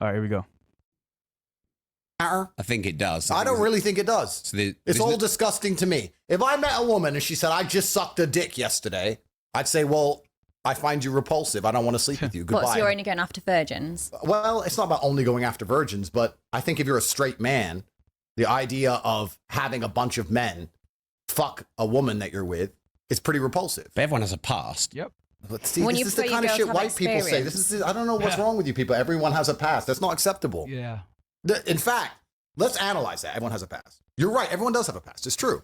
All right, here we go. I think it does. I don't really think it does. So it's all disgusting to me. If I met a woman and she said, I just sucked a dick yesterday, I'd say, well, I find you repulsive. I don't want to sleep with you. Goodbye. What, so you're only going after virgins? Well, it's not about only going after virgins, but I think if you're a straight man, the idea of having a bunch of men fuck a woman that you're with is pretty repulsive. But everyone has a past. Yep. But see, this is the kind of shit white people say. I don't know what's wrong with you people. Everyone has a past. That's not acceptable. Yeah. In fact, let's analyze that. Everyone has a past. You're right. Everyone does have a past. It's true.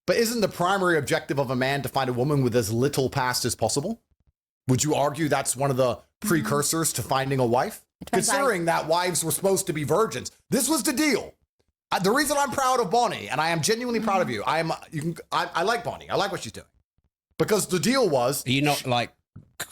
But isn't the primary objective of a man to find a woman with as little past as possible? Would you argue that's one of the precursors to finding a wife? Considering that wives were supposed to be virgins. This was the deal. The reason I'm proud of Bonnie, and I am genuinely proud of you, I like Bonnie. I like what she's doing. Because the deal was... Are you not,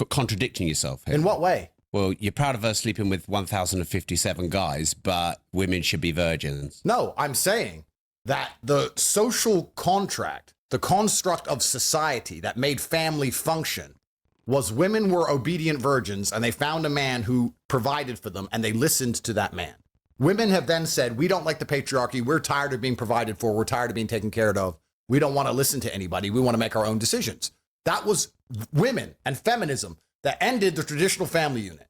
contradicting yourself here? In what way? Well, you're proud of her sleeping with 1,057 guys, but women should be virgins. No, I'm saying that the social contract, the construct of society that made family function, was women were obedient virgins, and they found a man who provided for them, and they listened to that man. Women have then said, we don't like the patriarchy. We're tired of being provided for. We're tired of being taken care of. We don't want to listen to anybody. We want to make our own decisions. That was women and feminism that ended the traditional family unit.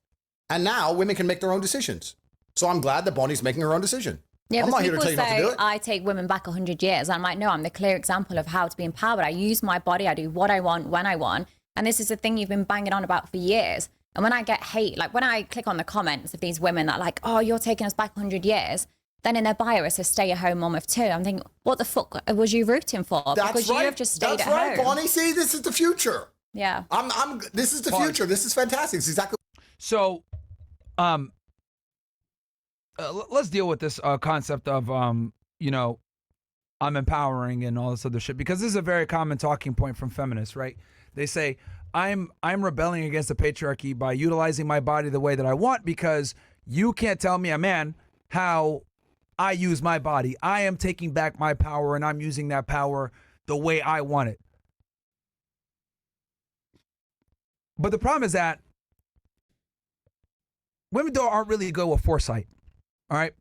And now women can make their own decisions. So I'm glad that Bonnie's making her own decision. Yeah, I'm not here to tell you not to do it. I take women back 100 years. I'm like, no, I'm the clear example of how to be empowered. I use my body. I do what I want, when I want. And this is the thing you've been banging on about for years. And when I get hate, like when I click on the comments of these women that are like, oh, you're taking us back 100 years. Then in their bio, it says stay-at-home mom of 2. I'm thinking, what the fuck was you rooting for? Because you have just stayed at home. That's right, Bonnie. See, this is the future. Yeah. This is the future. This is fantastic. It's exactly. So, let's deal with this concept of, I'm empowering and all this other shit, because this is a very common talking point from feminists, right? They say, I'm rebelling against the patriarchy by utilizing my body the way that I want, because you can't tell me, a man, how I use my body. I am taking back my power, and I'm using that power the way I want it. But the problem is that women aren't really good with foresight. All right.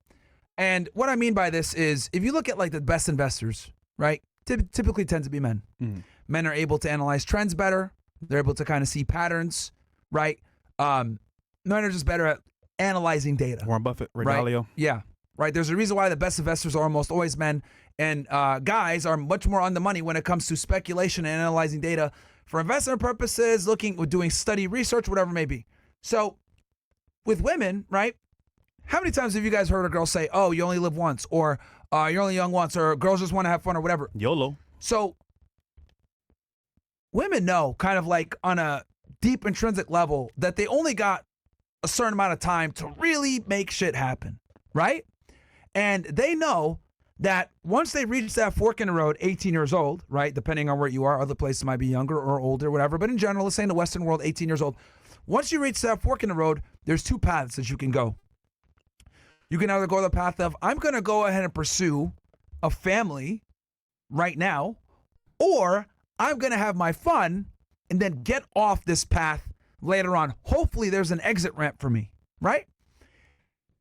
And what I mean by this is, if you look at like the best investors, right, typically tend to be men. Mm. Men are able to analyze trends better. They're able to kind of see patterns, right? Men are just better at analyzing data. Warren Buffett, Ray Dalio. Yeah. Right. There's a reason why the best investors are almost always men, and guys are much more on the money when it comes to speculation and analyzing data for investment purposes, doing study research, whatever it may be. So with women, right? How many times have you guys heard a girl say, oh, you only live once, or you're only young once, or girls just want to have fun, or whatever? YOLO. So women know, kind of like on a deep intrinsic level, that they only got a certain amount of time to really make shit happen, right? And they know that once they reach that fork in the road, 18 years old, right? Depending on where you are, other places might be younger or older, whatever. But in general, let's say in the Western world, 18 years old. Once you reach that fork in the road, there's two paths that you can go. You can either go the path of, I'm going to go ahead and pursue a family right now, or I'm going to have my fun and then get off this path later on. Hopefully there's an exit ramp for me, right?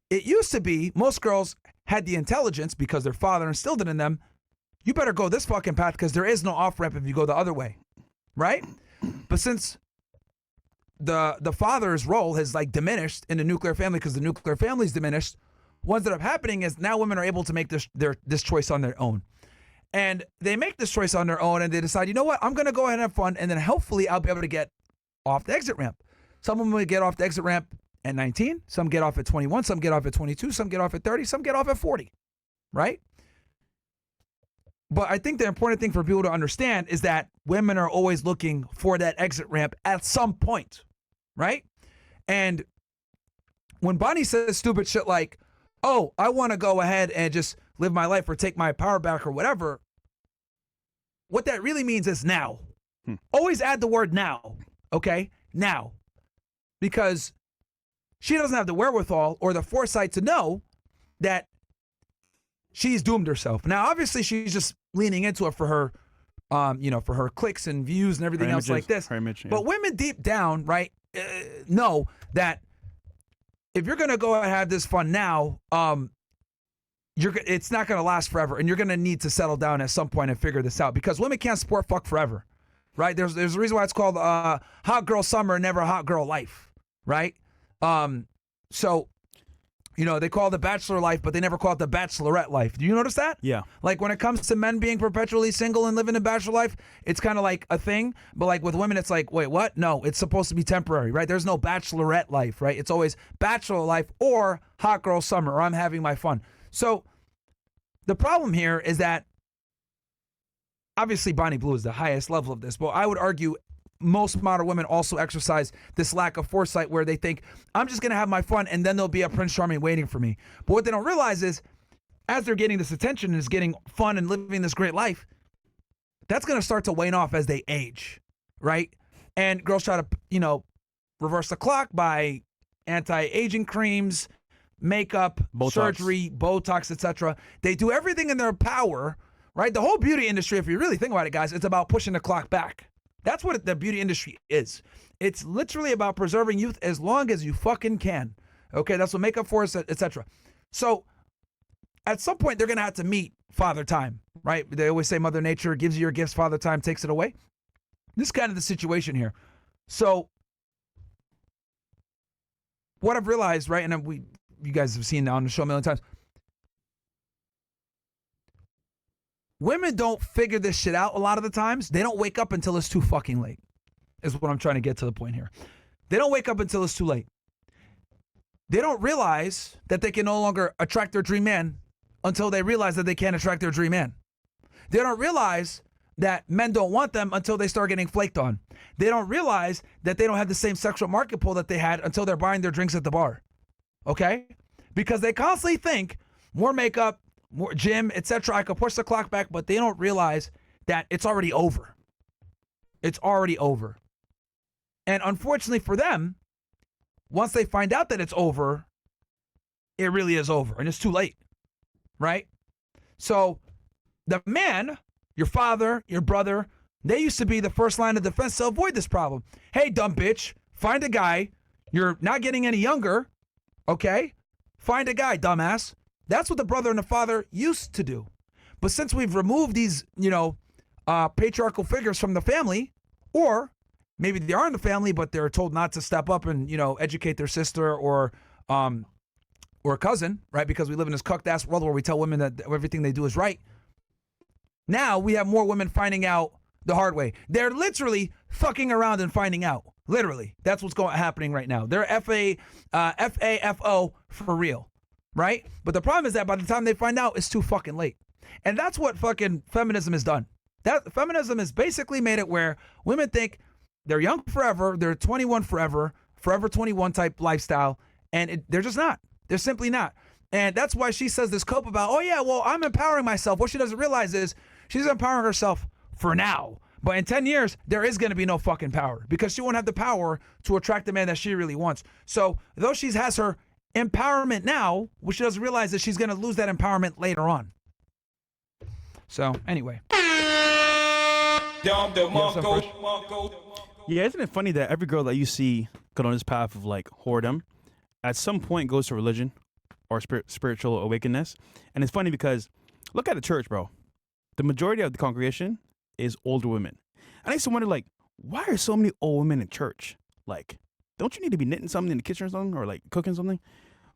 It used to be most girls had the intelligence because their father instilled it in them. You better go this fucking path because there is no off ramp if you go the other way, right? But since the father's role has like diminished in the nuclear family because the nuclear family's diminished, what ended up happening is now women are able to make this choice on their own. And they make this choice on their own and they decide, you know what, I'm going to go ahead and have fun, and then hopefully I'll be able to get off the exit ramp. Some women will get off the exit ramp at 19, some get off at 21, some get off at 22, some get off at 30, some get off at 40, right? But I think the important thing for people to understand is that women are always looking for that exit ramp at some point, right? And when Bonnie says stupid shit like, oh, I want to go ahead and just live my life or take my power back or whatever, what that really means is now. Always add the word now, okay? Now. Because she doesn't have the wherewithal or the foresight to know that she's doomed herself. Now, obviously, she's just leaning into it for her, for her clicks and views and everything else like this. Her image, yeah. But women deep down, right, know that if you're gonna go and have this fun now, it's not gonna last forever, and you're gonna need to settle down at some point and figure this out because women can't sport fuck forever, right? There's a reason why it's called hot girl summer, never hot girl life, right? So, you know, they call it the bachelor life, but they never call it the bachelorette life. Do you notice that? Yeah. Like when it comes to men being perpetually single and living a bachelor life, it's kind of like a thing. But like with women, it's like, wait, what? No, it's supposed to be temporary, right? There's no bachelorette life, right? It's always bachelor life or hot girl summer or I'm having my fun. So the problem here is that obviously Bonnie Blue is the highest level of this, but I would argue most modern women also exercise this lack of foresight where they think, I'm just going to have my fun and then there'll be a Prince Charming waiting for me. But what they don't realize is as they're getting this attention and is getting fun and living this great life, that's going to start to wane off as they age, right? And girls try to, you know, reverse the clock by anti-aging creams, makeup, Botox. surgery, Botox, etc. They do everything in their power, right? The whole beauty industry, if you really think about it, guys, it's about pushing the clock back. That's what the beauty industry is. It's literally about preserving youth as long as you fucking can. Okay, that's what makeup for is, etc. So at some point, they're going to have to meet Father Time, right? They always say Mother Nature gives you your gifts, Father Time takes it away. This is kind of the situation here. So what I've realized, right, and you guys have seen now on the show a million times, women don't figure this shit out a lot of the times. They don't wake up until it's too fucking late, is what I'm trying to get to the point here. They don't wake up until it's too late. They don't realize that they can no longer attract their dream man until they realize that they can't attract their dream man. They don't realize that men don't want them until they start getting flaked on. They don't realize that they don't have the same sexual market pull that they had until they're buying their drinks at the bar. Okay? Because they constantly think more makeup, more gym, etc. I could push the clock back, but they don't realize that it's already over. It's already over. And unfortunately for them, once they find out that it's over, it really is over and it's too late, right? So the man, your father, your brother, they used to be the first line of defense to avoid this problem. Hey, dumb bitch, find a guy. You're not getting any younger, okay? Find a guy, dumbass. That's what the brother and the father used to do. But since we've removed these, patriarchal figures from the family, or maybe they are in the family, but they're told not to step up and, educate their sister or cousin, right? Because we live in this cucked ass world where we tell women that everything they do is right. Now we have more women finding out the hard way. They're literally fucking around and finding out. Literally. That's what's happening right now. They're FAFO for real. Right? But the problem is that by the time they find out, it's too fucking late. And that's what fucking feminism has done. That feminism has basically made it where women think they're young forever, they're 21 forever 21 type lifestyle, and they're just not. They're simply not. And that's why she says this cope about, oh yeah, well, I'm empowering myself. What she doesn't realize is she's empowering herself for now. But in 10 years, there is going to be no fucking power because she won't have the power to attract the man that she really wants. So though she has her empowerment now, which she doesn't realize that she's going to lose that empowerment later on. So anyway. Yeah, isn't it funny that every girl that you see go on this path of like whoredom at some point goes to religion or spiritual awakeness? And it's funny because look at the church, bro. The majority of the congregation is older women. And I used to wonder, like, why are so many old women in church? Like, don't you need to be knitting something in the kitchen or something, or like cooking something?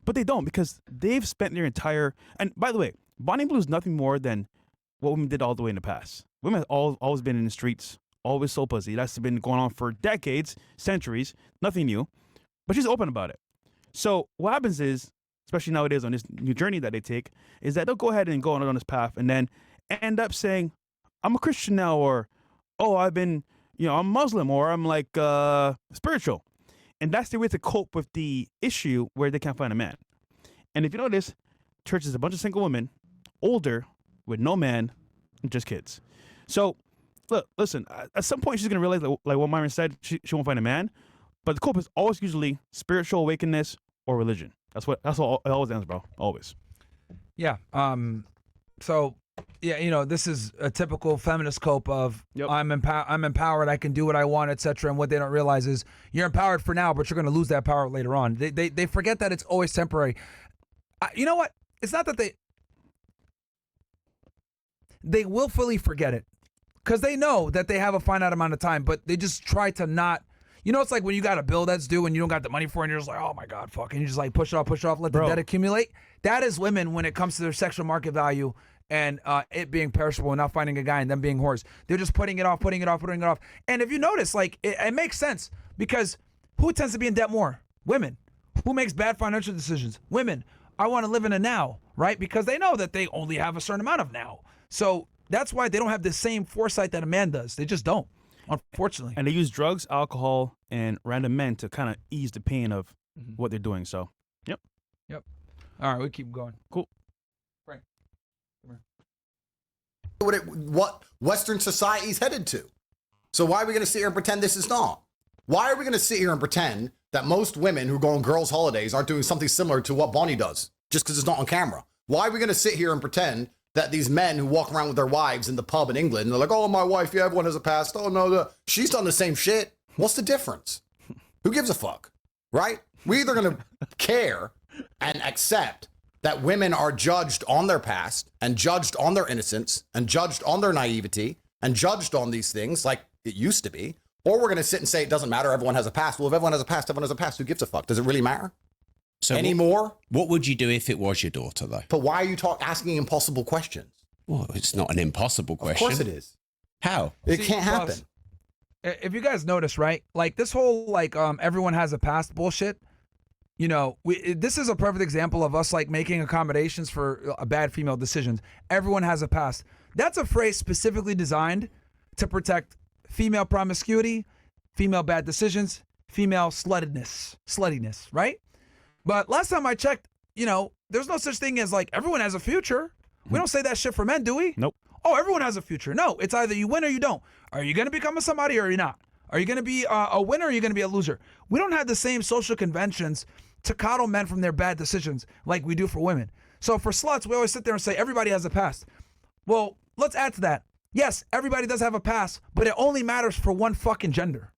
But they don't, because they've spent their entire, and by the way, Bonnie Blue is nothing more than what women did all the way in the past. Women have always been in the streets, always so pussy. That's been going on for decades, centuries, nothing new. But she's open about it. So what happens is, especially nowadays on this new journey that they take, is that they'll go ahead and go on this path and then end up saying, I'm a Christian now, or, oh, I'm Muslim, or I'm like spiritual. And that's the way to cope with the issue where they can't find a man. And if you notice, church is a bunch of single women, older, with no man, and just kids. So, look, listen, at some point she's going to realize, like what Myron said, she won't find a man. But the cope is always usually spiritual awakeness or religion. That's all it always ends, bro. Always. Yeah. So Yeah, you know, this is a typical feminist cope of Yep. I'm empowered, I can do what I want, etc. And what they don't realize is you're empowered for now, but you're going to lose that power later on. They forget that it's always temporary. You know what? It's not that they willfully forget it because they know that they have a finite amount of time, but they just try to not. You know, it's like when you got a bill that's due and you don't got the money for it and you're just like, oh my God, fuck. And you just like push it off, let the debt accumulate. That is women when it comes to their sexual market value and it being perishable and not finding a guy and them being whores. They're just putting it off. And if you notice, like, it makes sense because who tends to be in debt more? Women. Who makes bad financial decisions? Women. I want to live in a now, right? Because they know that they only have a certain amount of now. So that's why they don't have the same foresight that a man does. They just don't, unfortunately. And they use drugs, alcohol, and random men to kind of ease the pain of what they're doing. So, yep. All right, we keep going. Cool. Right. What Western society's headed to. So why are we going to sit here and pretend this is not? Why are we going to sit here and pretend that most women who go on girls' holidays aren't doing something similar to what Bonnie does just because it's not on camera? Why are we going to sit here and pretend that these men who walk around with their wives in the pub in England, and they're like, oh, my wife, yeah, everyone has a past. Oh, no, she's done the same shit. What's the difference? Who gives a fuck, right? We're either going to care and accept that women are judged on their past and judged on their innocence and judged on their naivety and judged on these things like it used to be, or we're going to sit and say it doesn't matter, everyone has a past. Well, if everyone has a past, everyone has a past. Who gives a fuck? Does it really matter So anymore? What would you do if it was your daughter, though? But why are you asking impossible questions? Well, it's not an impossible question. Of course it is. How? It See, can't happen. Boss, if you guys notice, right? Like this whole like everyone has a past bullshit. You know, this is a perfect example of us like making accommodations for bad female decisions. Everyone has a past. That's a phrase specifically designed to protect female promiscuity, female bad decisions, female sluttiness, right? But last time I checked, you know, there's no such thing as like everyone has a future. We don't say that shit for men, do we? Nope. Oh, everyone has a future. No, it's either you win or you don't. Are you going to become a somebody or are you not? Are you going to be a winner or are you going to be a loser? We don't have the same social conventions to coddle men from their bad decisions like we do for women. So for sluts, we always sit there and say everybody has a past. Well, let's add to that. Yes, everybody does have a past, but it only matters for one fucking gender.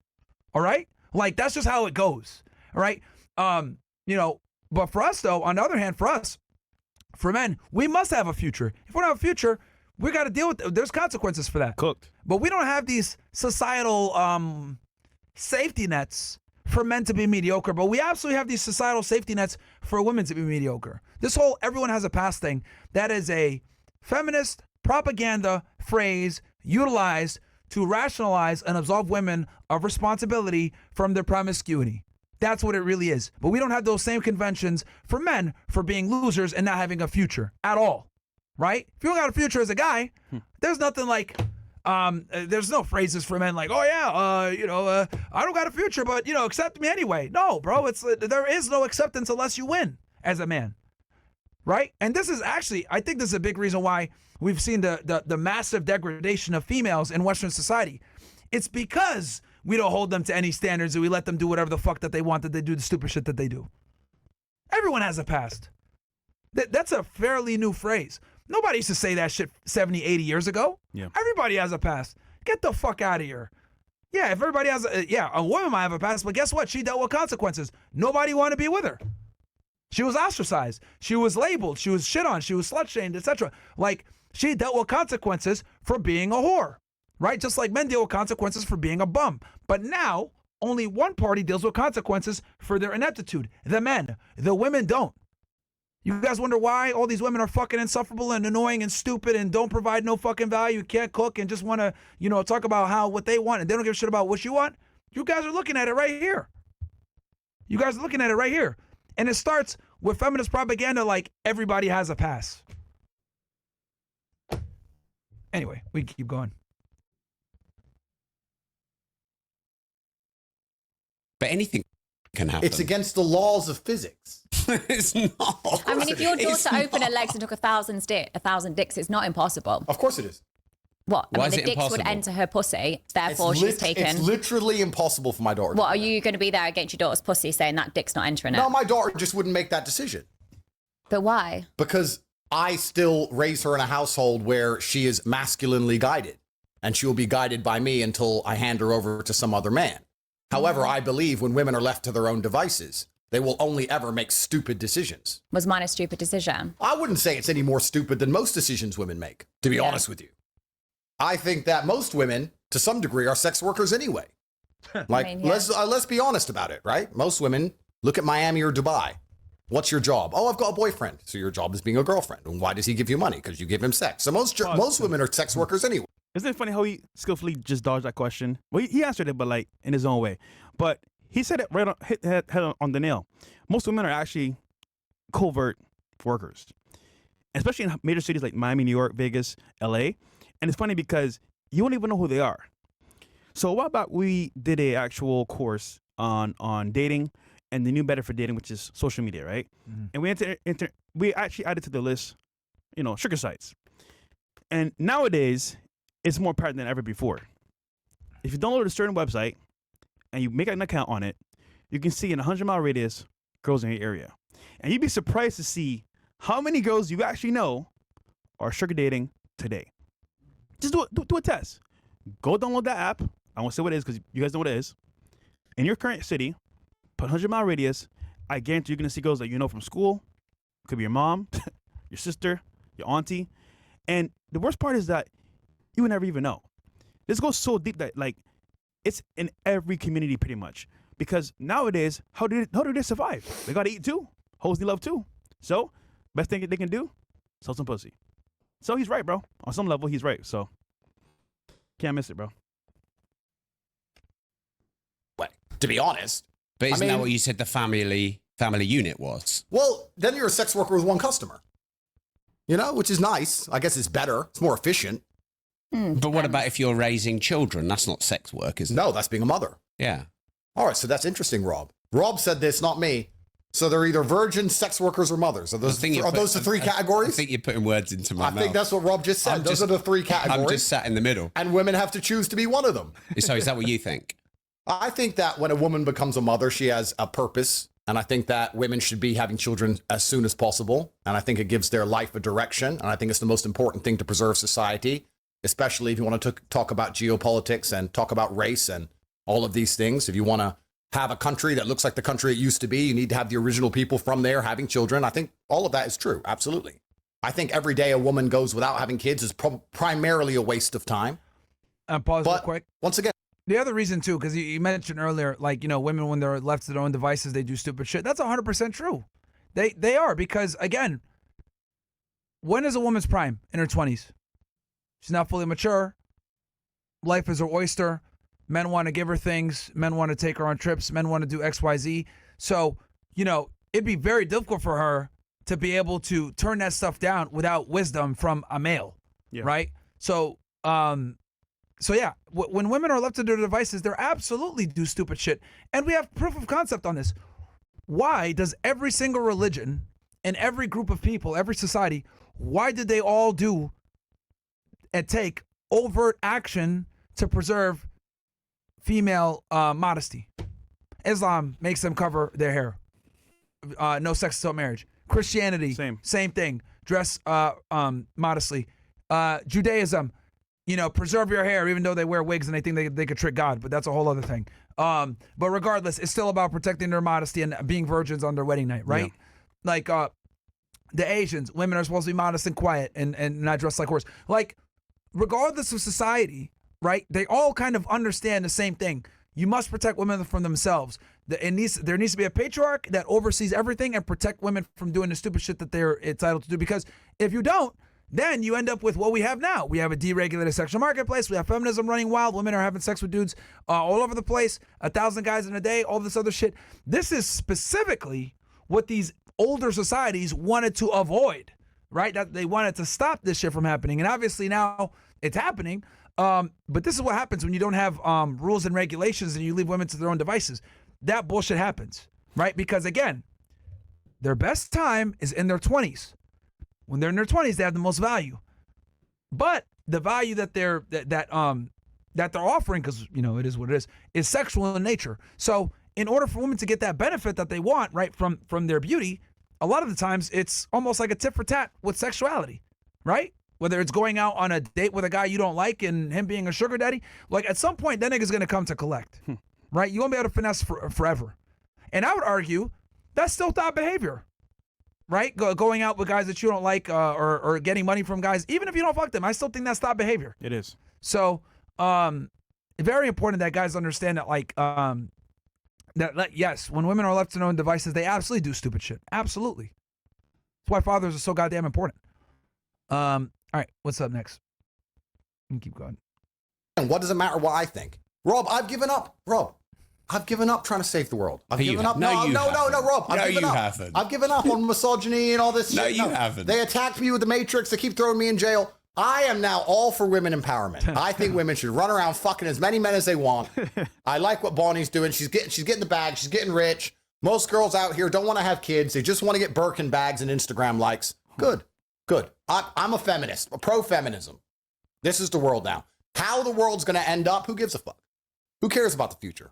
All right? Like, that's just how it goes. All right? You know, but for us, though, on the other hand, for men, we must have a future. If we don't have a future, we got to deal with it. There's consequences for that. Cooked. But we don't have these societal safety nets for men to be mediocre, but we absolutely have these societal safety nets for women to be mediocre. This whole everyone has a past thing, that is a feminist propaganda phrase utilized to rationalize and absolve women of responsibility from their promiscuity. That's what it really is. But we don't have those same conventions for men for being losers and not having a future at all, right? If you don't got a future as a guy, there's nothing like... there's no phrases for men like, oh yeah, you know, I don't got a future, but you know, accept me anyway. No, bro, there is no acceptance unless you win as a man, right? And this is actually, I think this is a big reason why we've seen the massive degradation of females in Western society. It's because we don't hold them to any standards and we let them do whatever the fuck that they want, that they do the stupid shit that they do. Everyone has a past. That's a fairly new phrase. Nobody used to say that shit 70, 80 years ago. Yeah. Everybody has a past. Get the fuck out of here. Yeah, if everybody has a woman might have a past, but guess what? She dealt with consequences. Nobody wanted to be with her. She was ostracized. She was labeled. She was shit on. She was slut-shamed, etc. Like, she dealt with consequences for being a whore, right? Just like men deal with consequences for being a bum. But now, only one party deals with consequences for their ineptitude. The men. The women don't. You guys wonder why all these women are fucking insufferable and annoying and stupid and don't provide no fucking value, can't cook, and just want to, you know, talk about what they want and they don't give a shit about what you want? You guys are looking at it right here. You guys are looking at it right here. And it starts with feminist propaganda like everybody has a pass. Anyway, we keep going. But anything can happen. It's against the laws of physics. It's not. I mean, if your It's daughter opened her not. legs and took 1,000 dicks, it's not impossible. Of course it is. What? I Why mean, is the it dicks would impossible? enter her pussy, therefore she's taken. It's literally impossible for my daughter. What, are you going to be there against your daughter's pussy saying that dick's not entering it? No, my daughter just wouldn't make that decision. But why? Because I still raise her in a household where she is masculinely guided, and she will be guided by me until I hand her over to some other man. However, I believe when women are left to their own devices, they will only ever make stupid decisions. Was mine a stupid decision? I wouldn't say it's any more stupid than most decisions women make, to be honest with you. I think that most women, to some degree, are sex workers anyway. Like, let's be honest about it, right? Most women look at Miami or Dubai. What's your job? Oh, I've got a boyfriend. So your job is being a girlfriend. And why does he give you money? Because you give him sex. So most women are sex workers anyway. Isn't it funny how he skillfully just dodged that question? Well, he answered it, but like in his own way. But he said it right on, hit on the nail. Most women are actually covert workers, especially in major cities like Miami, New York, Vegas, LA. And it's funny because you won't even know who they are. So a while back, we did a actual course on dating and the new method for dating, which is social media, right? And we actually added to the list, sugar sites. And nowadays, it's more apparent than ever before. If you download a certain website and you make an account on it, you can see in a 100-mile radius girls in your area. And you'd be surprised to see how many girls you actually know are sugar dating today. Just do a test. Go download that app. I won't say what it is because you guys know what it is. In your current city, put 100-mile radius. I guarantee you're going to see girls that you know from school. Could be your mom, your sister, your auntie. And the worst part is that you would never even know. This goes so deep that like it's in every community pretty much. Because nowadays, how do they survive? They got to eat too. Hoes need love too. So best thing they can do, sell some pussy. So he's right, bro. On some level, he's right. So can't miss it, bro. But to be honest. But isn't that what you said the family unit was? Well, then you're a sex worker with one customer. Which is nice. I guess it's better. It's more efficient. But what about if you're raising children? That's not sex work, is it? No, that's being a mother. Yeah. All right, so that's interesting, Rob. Rob said this, not me. So they're either virgins, sex workers, or mothers. Are those the three categories? I think you're putting words into my mouth. I think that's what Rob just said. Those are the three categories. I'm just sat in the middle. And women have to choose to be one of them. So is that what you think? I think that when a woman becomes a mother, she has a purpose. And I think that women should be having children as soon as possible. And I think it gives their life a direction. And I think it's the most important thing to preserve society, especially if you want to talk about geopolitics and talk about race and all of these things. If you want to have a country that looks like the country it used to be, you need to have the original people from there having children. I think all of that is true. Absolutely. I think every day a woman goes without having kids is primarily a waste of time. Pause real quick. Once again, the other reason, too, because you mentioned earlier, like, women, when they're left to their own devices, they do stupid shit. That's 100% true. They are, because, again, when is a woman's prime? In her 20s. She's not fully mature. Life is her oyster. Men want to give her things. Men want to take her on trips. Men want to do X, Y, Z. So, it'd be very difficult for her to be able to turn that stuff down without wisdom from a male, right? So, yeah, when women are left to their devices, they're absolutely do stupid shit. And we have proof of concept on this. Why does every single religion and every group of people, every society, why did they all do and take overt action to preserve female modesty? Islam makes them cover their hair. No sex until marriage. Christianity, same thing. Dress modestly. Judaism, preserve your hair, even though they wear wigs and they think they could trick God, but that's a whole other thing. But regardless, it's still about protecting their modesty and being virgins on their wedding night, right? Yeah. Like the Asians, women are supposed to be modest and quiet and not dress like horse. Like, regardless of society, right? They all kind of understand the same thing. You must protect women from themselves. There needs to be a patriarch that oversees everything and protect women from doing the stupid shit that they're entitled to do. Because if you don't, then you end up with what we have now. We have a deregulated sexual marketplace. We have feminism running wild. Women are having sex with dudes all over the place. 1,000 guys in a day, all this other shit. This is specifically what these older societies wanted to avoid, right? That they wanted to stop this shit from happening. And obviously now it's happening. But this is what happens when you don't have rules and regulations and you leave women to their own devices. That bullshit happens, right? Because again, their best time is in their 20s. When they're in their 20s, they have the most value. But the value that they're offering, because it is what it is sexual in nature. So in order for women to get that benefit that they want, right, from their beauty, a lot of the times it's almost like a tit for tat with sexuality, right? Whether it's going out on a date with a guy you don't like and him being a sugar daddy, like at some point that nigga's gonna come to collect, right? You won't be able to finesse forever. And I would argue that's still thought behavior, right? Going out with guys that you don't like or getting money from guys, even if you don't fuck them, I still think that's thought behavior. It is. So, very important that guys understand that, like, yes, when women are left to their own devices, they absolutely do stupid shit. Absolutely. That's why fathers are so goddamn important. All right, what's up next? You can keep going. And what does it matter what I think? Rob, I've given up. Rob, I've given up trying to save the world. I've given up. No, Rob. I've given up. Haven't. I've given up on misogyny and all this shit. No, you haven't. They attacked me with the Matrix. They keep throwing me in jail. I am now all for women empowerment. I think women should run around fucking as many men as they want. I like what Bonnie's doing. She's getting the bag. She's getting rich. Most girls out here don't want to have kids. They just want to get Birkin bags and Instagram likes. Good. I'm a feminist, a pro-feminism. This is the world now. How the world's going to end up, who gives a fuck? Who cares about the future?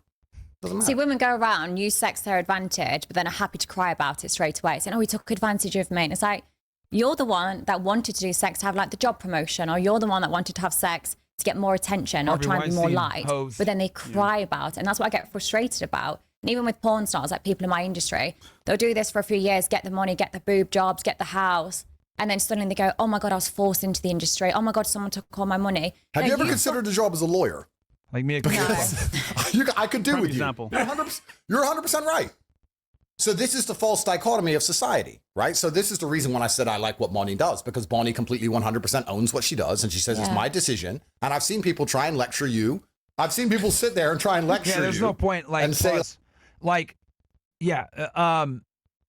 Doesn't matter. See, women go around, use sex to their advantage, but then are happy to cry about it straight away, saying, oh, he took advantage of me. And it's like, you're the one that wanted to do sex to have like the job promotion, or you're the one that wanted to have sex to get more attention or try and be more liked. But then they cry about it. And that's what I get frustrated about. And even with porn stars, like people in my industry, they'll do this for a few years, get the money, get the boob jobs, get the house. And then suddenly they go, oh my God, I was forced into the industry. Oh my God, someone took all my money. Have you ever considered a job as a lawyer? Like me, I could do with example. You. You're 100% right. So this is the false dichotomy of society, right? So this is the reason when I said I like what Bonnie does, because Bonnie completely 100% owns what she does. And she says, it's my decision. And I've seen people try and lecture you. I've seen people sit there and try and lecture you. Yeah, there's no point. Like, and say,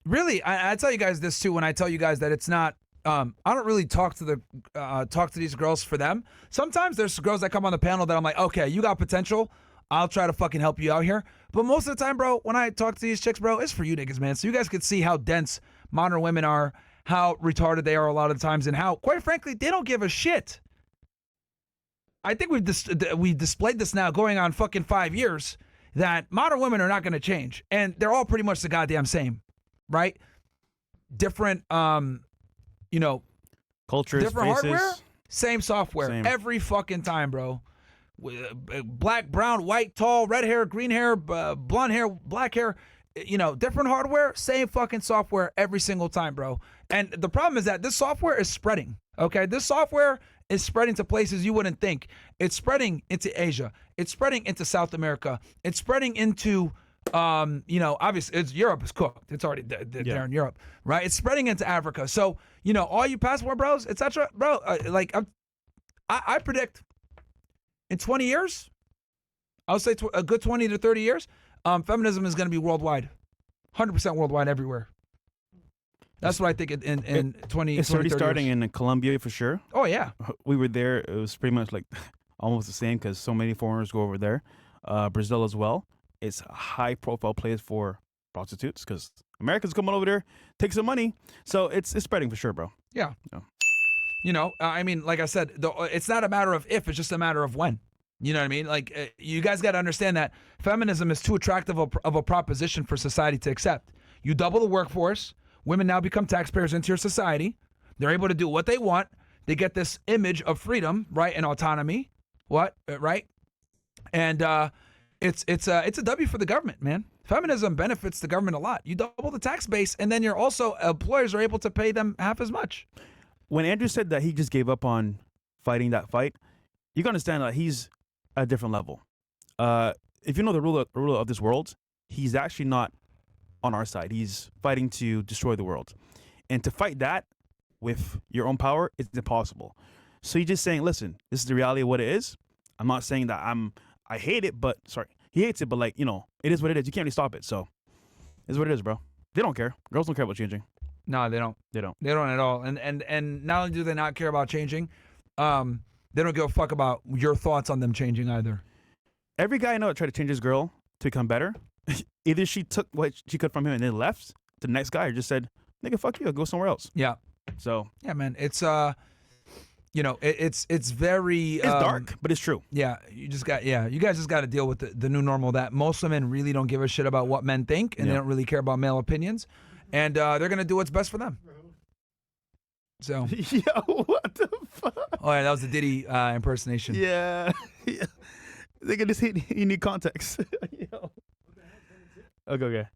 really, I tell you guys this too, when I tell you guys that it's not, I don't really talk to these girls for them. Sometimes there's girls that come on the panel that I'm like, okay, you got potential. I'll try to fucking help you out here. But most of the time, bro, when I talk to these chicks, bro, it's for you niggas, man. So you guys can see how dense modern women are, how retarded they are a lot of the times, and how, quite frankly, they don't give a shit. I think we've displayed this now going on fucking 5 years, that modern women are not going to change. And they're all pretty much the goddamn same, right? Different, cultures, different faces. hardware, same software. Same. Every fucking time, bro. Black, brown, white, tall, red hair, green hair, blonde hair, black hair, different hardware, same fucking software every single time, bro. And the problem is that this software is spreading, okay? This software is spreading to places you wouldn't think. It's spreading into Asia. It's spreading into South America. It's spreading into, obviously, Europe is cooked. It's already there in Europe, right? It's spreading into Africa. So, all you passport bros, etc., bro, I predict in 20 years, I'll say a good 20 to 30 years, feminism is going to be worldwide, 100% worldwide everywhere. That's what I think in 20. It's already starting in Colombia for sure. Oh yeah, we were there. It was pretty much like almost the same because so many foreigners go over there. Brazil as well. It's a high-profile place for prostitutes because Americans coming over there, take some money. So it's spreading for sure, bro. Yeah. I mean, like I said, it's not a matter of if, it's just a matter of when. You know what I mean? Like, you guys got to understand that feminism is too attractive of a proposition for society to accept. You double the workforce. Women now become taxpayers into your society. They're able to do what they want. They get this image of freedom, right, and autonomy. Right? And it's a W for the government, man. Feminism benefits the government a lot. You double the tax base, and then employers are able to pay them half as much. When Andrew said that he just gave up on fighting that fight, you can understand that he's at a different level. If you know the ruler of this world, he's actually not on our side. He's fighting to destroy the world. And to fight that with your own power is impossible. So he's just saying, listen, this is the reality of what it is. I'm not saying that I hate it, but he hates it, but it is what it is. You can't really stop it. So it's what it is, bro. They don't care. Girls don't care about changing. No, they don't. They don't at all. And not only do they not care about changing, they don't give a fuck about your thoughts on them changing either. Every guy I know that tried to change his girl to become better, either she took what she could from him and then left to the next guy, or just said, "Nigga, fuck you, I'll go somewhere else." Yeah. So yeah, man, it's it's very it's dark, but it's true. Yeah, you guys just got to deal with the new normal that most women really don't give a shit about what men think, and they don't really care about male opinions. and they're gonna do what's best for them. So, Yo, what the fuck? oh yeah, that was the Diddy impersonation. Yeah. Yeah. They can just hit. You need context. Yo. Okay.